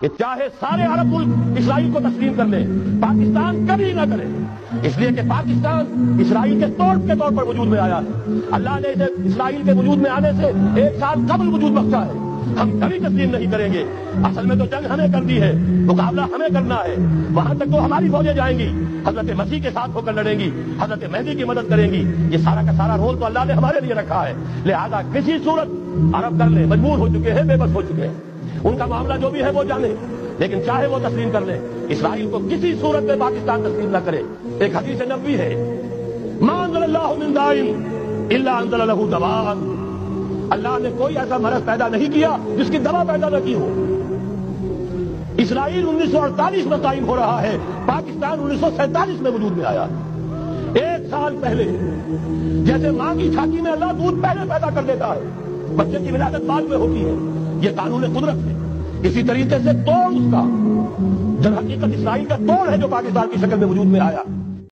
کہ چاہے سارے عرب ملک اسرائیل کو تسلیم کر لیں، پاکستان کبھی نہ کرے، اس لیے کہ پاکستان اسرائیل کے طور پر وجود میں آیا ہے۔ اللہ نے اسے اسرائیل کے وجود میں آنے سے 1 سال قبل وجود بخشا ہے۔ ہم کبھی تسلیم نہیں کریں گے۔ اصل میں تو جنگ ہمیں کر دی ہے، مقابلہ ہمیں کرنا ہے۔ وہاں تک تو ہماری فوجیں جائیں گی، حضرت مسیح کے ساتھ ہو کر لڑیں گی، حضرت مہدی کی مدد کریں گی۔ یہ سارا کا سارا رول تو اللہ نے ہمارے لیے رکھا ہے، لہذا کسی صورت عرب کر لیں، مجبور ہو چکے ہیں، بے بس ہو چکے ہیں، ان کا معاملہ جو بھی ہے وہ جانے، لیکن چاہے وہ تسلیم کر لیں، اسرائیل کو کسی صورت میں پاکستان تسلیم نہ کرے۔ ایک حدیث نبوی ہے، ما انزل اللہ من داء الا انزل له دواء، اللہ نے کوئی ایسا مرض پیدا نہیں کیا جس کی دوا پیدا نہ کی ہو۔ اسرائیل 1948 میں قائم ہو رہا ہے، پاکستان 1947 میں وجود میں آیا۔ 1 سال پہلے، جیسے ماں کی چھاتی میں اللہ دودھ پہلے پیدا کر دیتا ہے، بچے کی ولادت بعد میں ہوتی ہے، یہ قانون قدرت ہے۔ اسی طریقے سے توڑ اس کا در حقیقت اسرائیل کا توڑ ہے جو پاکستان کی شکل میں وجود میں آیا۔